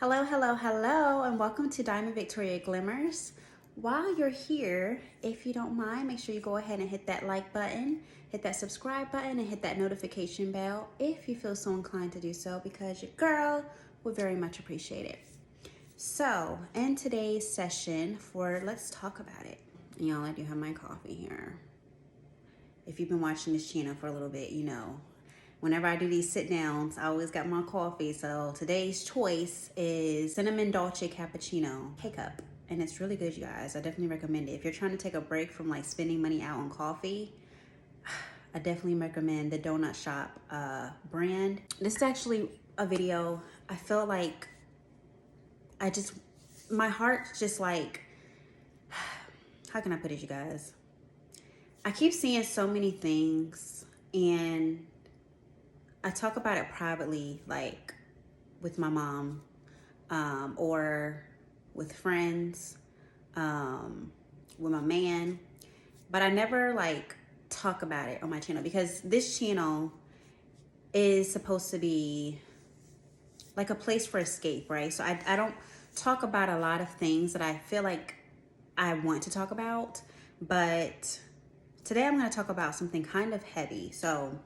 Hello, hello, hello, and welcome to Diamond Victoria Glimmers. While you're here, if you don't mind, make sure you go ahead and hit that like button, hit that subscribe button, and hit that notification bell if you feel so inclined to do so, because your girl would very much appreciate it. So, in today's session for Let's Talk About It, and y'all, I do have my coffee here. If you've been watching this channel for a little bit, you know whenever I do these sit downs, I always got my coffee. So today's choice is cinnamon dolce cappuccino K-cup, and it's really good, you guys. I definitely recommend it. If you're trying to take a break from like spending money out on coffee, I definitely recommend the Donut Shop brand. This is actually a video. I feel like my heart's just like, how can I put it, you guys? I keep seeing so many things, and I talk about it privately, like with my mom, or with friends, with my man, but I never like talk about it on my channel because this channel is supposed to be like a place for escape, right? So I don't talk about a lot of things that I feel like I want to talk about, but today I'm going to talk about something kind of heavy. So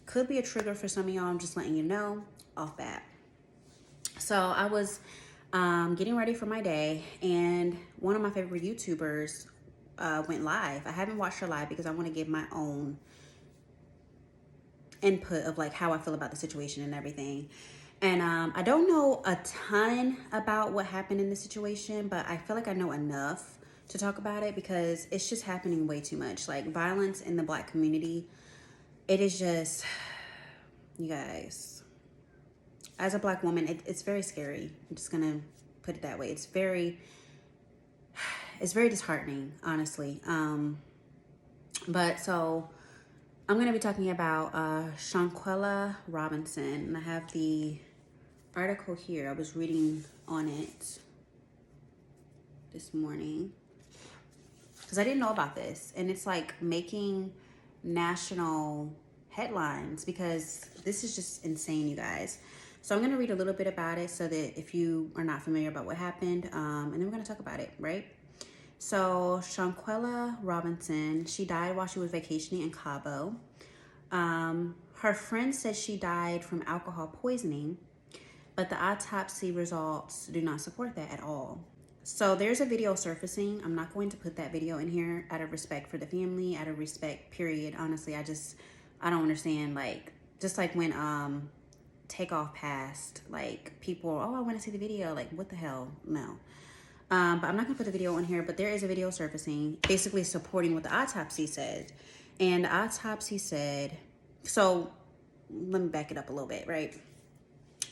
could be a trigger for some of y'all. I'm just letting you know off bat. So I was getting ready for my day, and one of my favorite YouTubers went live. I haven't watched her live because I want to give my own input of like how I feel about the situation and everything. And I don't know a ton about what happened in the situation, but I feel like I know enough to talk about it because it's just happening way too much. Like violence in the Black community, it is just, you guys, as a Black woman, it's very scary. I'm just gonna put it that way. It's very disheartening, honestly. But so I'm gonna be talking about Shanquella Robinson, and I have the article here. I was reading on it this morning because I didn't know about this, and it's like making national headlines because this is just insane, you guys. So I'm going to read a little bit about it so that if you are not familiar about what happened, and then we're going to talk about it, right? So Shanquella Robinson, she died while she was vacationing in Cabo. Her friend said she died from alcohol poisoning, but the autopsy results do not support that at all. So there's a video surfacing. I'm not going to put that video in here out of respect for the family, out of respect, period. Honestly, I don't understand. Like, just like when Takeoff passed, like people, oh, I want to see the video. Like, what the hell? No. But I'm not gonna put the video in here, but there is a video surfacing basically supporting what the autopsy said. And the autopsy said, so let me back it up a little bit, right?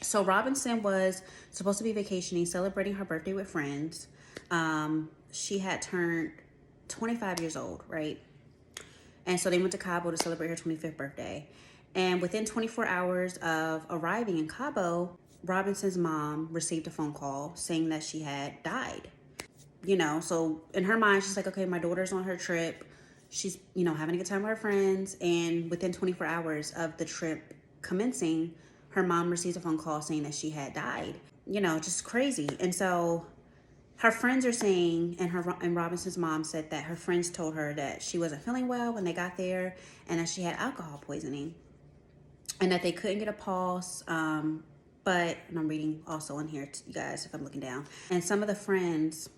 So Robinson was supposed to be vacationing, celebrating her birthday with friends. She had turned 25 years old, right? And so they went to Cabo to celebrate her 25th birthday. And within 24 hours of arriving in Cabo, Robinson's mom received a phone call saying that she had died. You know, so in her mind, she's like, okay, my daughter's on her trip. She's, having a good time with her friends. And within 24 hours of the trip commencing, her mom receives a phone call saying that she had died. Just crazy. And so her friends are saying, and Robinson's mom said that her friends told her that she wasn't feeling well when they got there and that she had alcohol poisoning and that they couldn't get a pulse. But, and I'm reading also in here, you guys, if I'm looking down. And some of the friends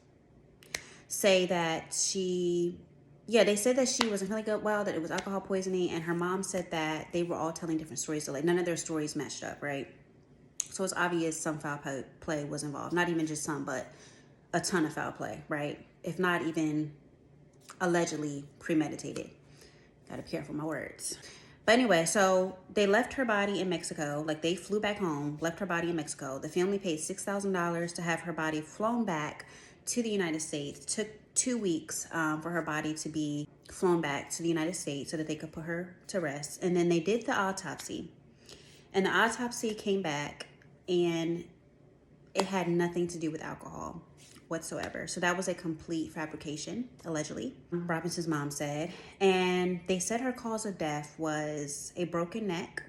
say that they said that she wasn't feeling good, well, that it was alcohol poisoning, and her mom said that they were all telling different stories, so like none of their stories matched up, right? So it's obvious some foul play was involved. Not even just some, but a ton of foul play, right? If not even allegedly premeditated. Gotta be careful with my words. But anyway, so they left her body in Mexico. Like they flew back home, left her body in Mexico. The family paid $6,000 to have her body flown back to the United States. It took 2 weeks for her body to be flown back to the United States so that they could put her to rest. And then they did the autopsy. And the autopsy came back and it had nothing to do with alcohol whatsoever. So that was a complete fabrication, allegedly, Robinson's mom said. And they said her cause of death was a broken neck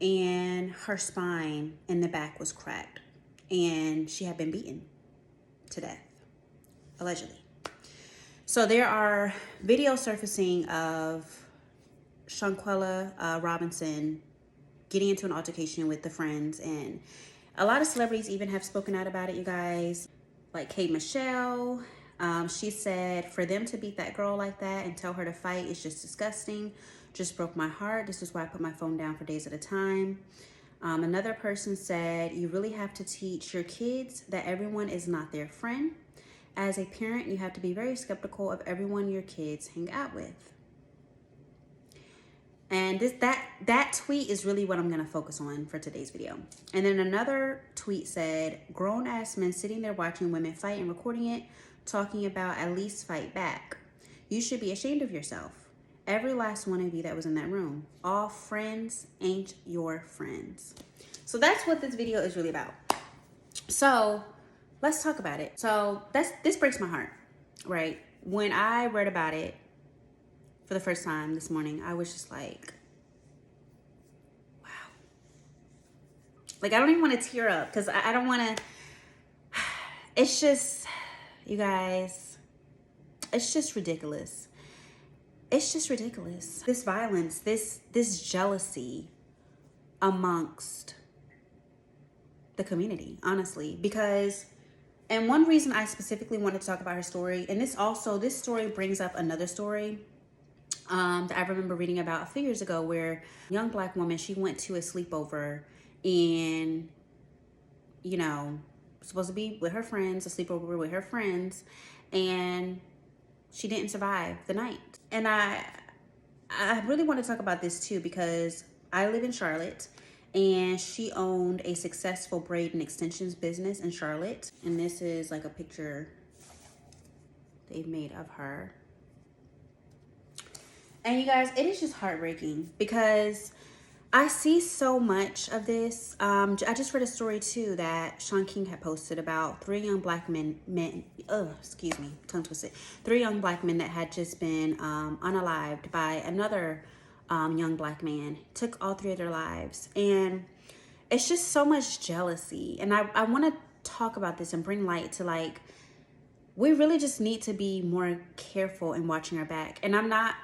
and her spine in the back was cracked. and she had been beaten to death, allegedly. So there are videos surfacing of Shanquella Robinson getting into an altercation with the friends, and a lot of celebrities even have spoken out about it, you guys. Like Kate Michelle, she said, for them to beat that girl like that and tell her to fight is just disgusting. Just broke my heart. This is why I put my phone down for days at a time. Another person said, you really have to teach your kids that everyone is not their friend. As a parent, you have to be very skeptical of everyone your kids hang out with. And that tweet is really what I'm going to focus on for today's video. And then another tweet said, grown-ass men sitting there watching women fight and recording it, talking about at least fight back. You should be ashamed of yourself. Every last one of you that was in that room. All friends ain't your friends. So that's what this video is really about. So let's talk about it. So this breaks my heart, right? When I read about it for the first time this morning, I was just like, wow. Like, I don't even want to tear up because I don't want to. It's just, you guys, it's just ridiculous. It's just ridiculous. This violence, this jealousy amongst the community, honestly, because, and one reason I specifically wanted to talk about her story, and this story brings up another story that I remember reading about a few years ago, where a young Black woman, she went to a sleepover and, you know, supposed to be with her friends, a sleepover with her friends, and she didn't survive the night. And I really want to talk about this too, because I live in Charlotte, and she owned a successful braid and extensions business in Charlotte. And this is like a picture they've made of her. And you guys, it is just heartbreaking because I see so much of this. I just read a story too that Shaun King had posted about 3 young Black men, tongue twisted. 3 young Black men that had just been unalived by another young Black man. Took all 3 of their lives. And it's just so much jealousy. And I want to talk about this and bring light to, like, we really just need to be more careful in watching our back. And I'm not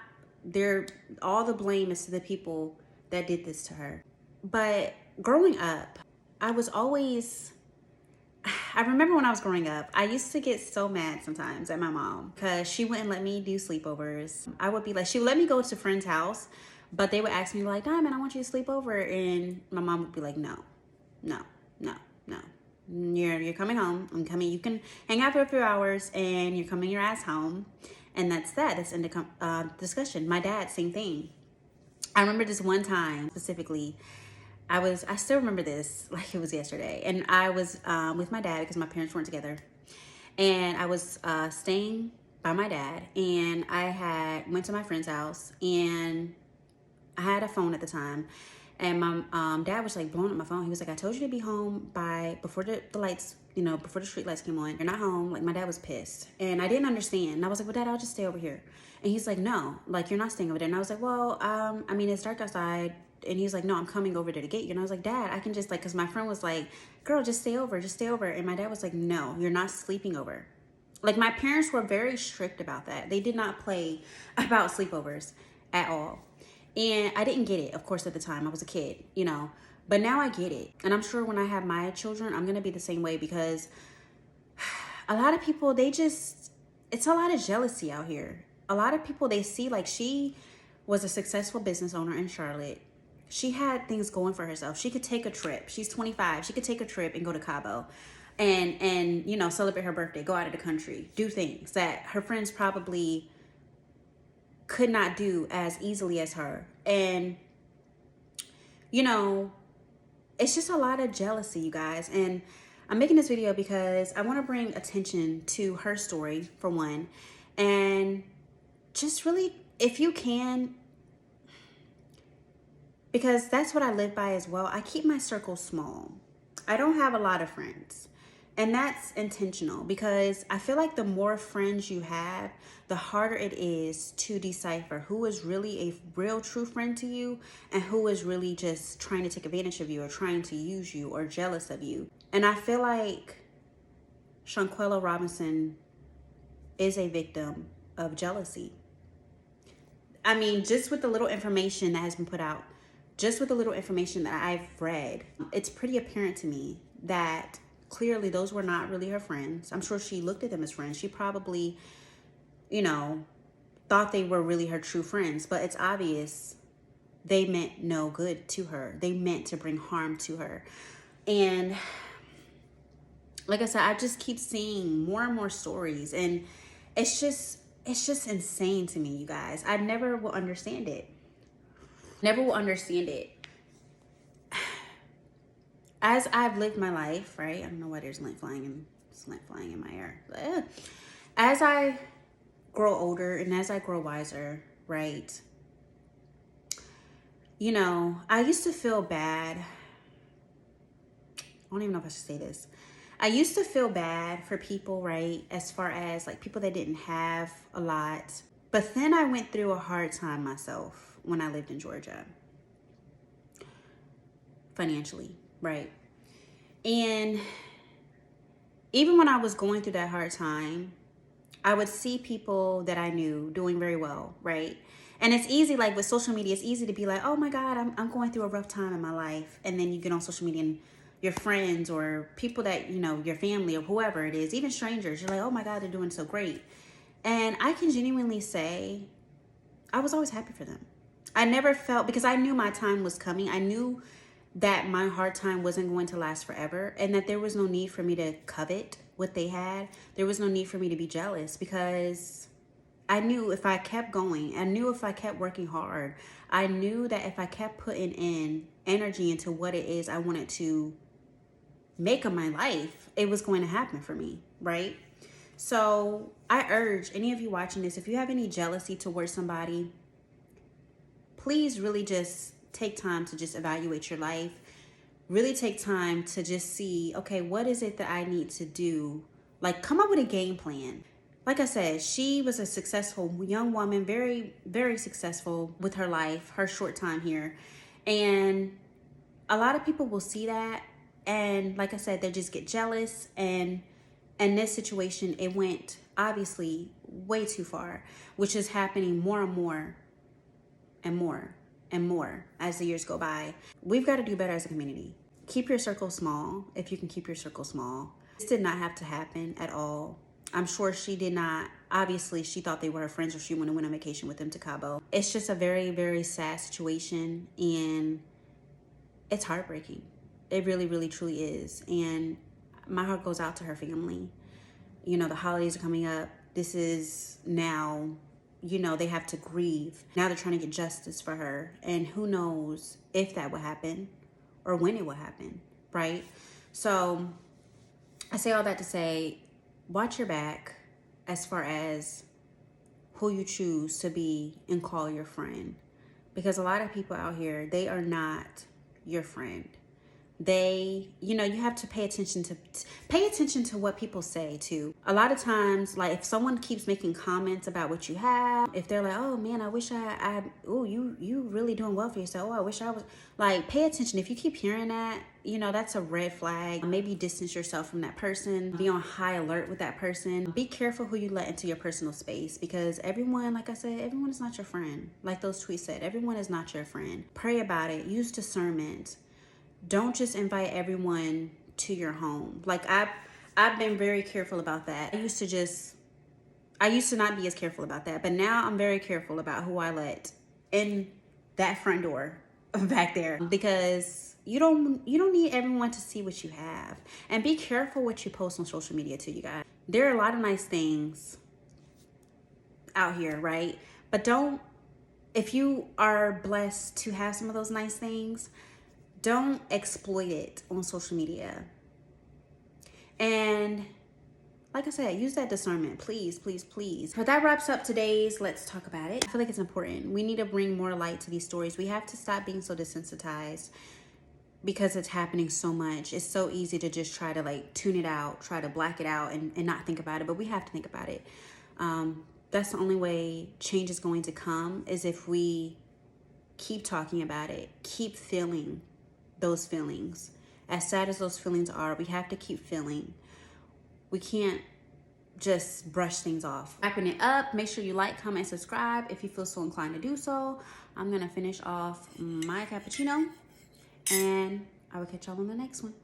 there, all the blame is to the people that did this to her. But growing up, I remember when I was growing up, I used to get so mad sometimes at my mom because she wouldn't let me do sleepovers. I would be like, she would let me go to friend's house, but they would ask me like, Diamond, I want you to sleep over. And my mom would be like, no. You're coming home. I'm coming. You can hang out for a few hours and you're coming your ass home. And that's that. That's in the discussion. My dad, same thing. I remember this one time specifically, I still remember this like it was yesterday. And I was with my dad because my parents weren't together. And I was staying by my dad, and I went to my friend's house, and I had a phone at the time. And my dad was like blowing up my phone. He was like, I told you to be home before the lights, before the street lights came on. You're not home. Like, my dad was pissed. And I didn't understand. And I was like, well, Dad, I'll just stay over here. And he's like, no, like, you're not staying over there. And I was like, well, I mean, it's dark outside. And he's like, no, I'm coming over there to get you. And I was like, Dad, I can just, like, because my friend was like, girl, just stay over. And my dad was like, no, you're not sleeping over. Like, my parents were very strict about that. They did not play about sleepovers at all. And I didn't get it, of course, at the time. I was a kid, but now I get it. And I'm sure when I have my children, I'm going to be the same way, because a lot of people, it's a lot of jealousy out here. A lot of people, they see, like, she was a successful business owner in Charlotte. She had things going for herself. She could take a trip. She's 25. She could take a trip and go to Cabo and celebrate her birthday, go out of the country, do things that her friends probably could not do as easily as her. And it's just a lot of jealousy, you guys. And I'm making this video because I want to bring attention to her story, for one, and just really, if you can, because that's what I live by as well. I keep my circle small. I don't have a lot of friends. And that's intentional, because I feel like the more friends you have, the harder it is to decipher who is really a real true friend to you and who is really just trying to take advantage of you or trying to use you or jealous of you. And I feel like Shanquella Robinson is a victim of jealousy. I mean, just with the little information that has been put out, just with the little information that I've read, it's pretty apparent to me that clearly those were not really her friends. I'm sure she looked at them as friends. She probably, you know, thought they were really her true friends, but it's obvious they meant no good to her. They meant to bring harm to her. And like I said, I just keep seeing more and more stories, and it's just insane to me, you guys. I never will understand it. Never will understand it. As I've lived my life, right? I don't know why there's lint flying in my hair. As I grow older and as I grow wiser, right? You know, I used to feel bad. I don't even know if I should say this. I used to feel bad for people, right? As far as like people that didn't have a lot. But then I went through a hard time myself when I lived in Georgia. Financially, right? And even when I was going through that hard time, I would see people that I knew doing very well, right? And it's easy, like with social media, it's easy to be like, oh my God, I'm going through a rough time in my life. And then you get on social media and your friends or people that, you know, your family or whoever it is, even strangers, you're like, oh my God, they're doing so great. And I can genuinely say, I was always happy for them. I never felt, because I knew my time was coming. I knew that my hard time wasn't going to last forever, and that there was no need for me to covet what they had. There was no need for me to be jealous, because I knew if I kept going, I knew if I kept working hard, I knew that if I kept putting in energy into what it is I wanted to make of my life, it was going to happen for me, right? So I urge any of you watching this, if you have any jealousy towards somebody, please really just take time to just evaluate your life. Really take time to just see, okay, what is it that I need to do? Like, come up with a game plan. Like I said, she was a successful young woman, very, very successful with her life, her short time here. And a lot of people will see that. And like I said, they just get jealous. And in this situation, it went obviously way too far, which is happening more and more and more and more as the years go by. We've got to do better as a community. Keep your circle small if you can keep your circle small. This did not have to happen at all. I'm sure she did not. Obviously, she thought they were her friends, or she went on vacation with them to Cabo. It's just a very, very sad situation, and it's heartbreaking. It really, really, truly is. And my heart goes out to her family. You know, the holidays are coming up. This is now, you know, they have to grieve. Now they're trying to get justice for her. And who knows if that will happen or when it will happen, right? So I say all that to say, watch your back as far as who you choose to be and call your friend. Because a lot of people out here, they are not your friend. They, you know, you have to pay attention to what people say too. A lot of times, like if someone keeps making comments about what you have, if they're like, oh man, I wish oh, you really doing well for yourself. Oh, I wish I was, like, pay attention. If you keep hearing that, you know, that's a red flag. Maybe distance yourself from that person. Be on high alert with that person. Be careful who you let into your personal space, because everyone, like I said, everyone is not your friend. Like those tweets said, everyone is not your friend. Pray about it. Use discernment. Don't just invite everyone to your home. Like I've been very careful about that. I used to not be as careful about that, but now I'm very careful about who I let in that front door back there, because you don't need everyone to see what you have. And be careful what you post on social media too, you guys. There are a lot of nice things out here, right? But if you are blessed to have some of those nice things, don't exploit it on social media. And like I said, use that discernment, please, please, please. But that wraps up today's Let's Talk About It. I feel like it's important. We need to bring more light to these stories. We have to stop being so desensitized, because it's happening so much. It's so easy to just try to like tune it out, try to black it out and not think about it. But we have to think about it. That's the only way change is going to come, is if we keep talking about it, keep feeling those feelings, as sad as those feelings are, we have to keep feeling. We can't just brush things off. Wrapping it up, make sure you like, comment, subscribe if you feel so inclined to do so. I'm gonna finish off my cappuccino, and I will catch y'all on the next one.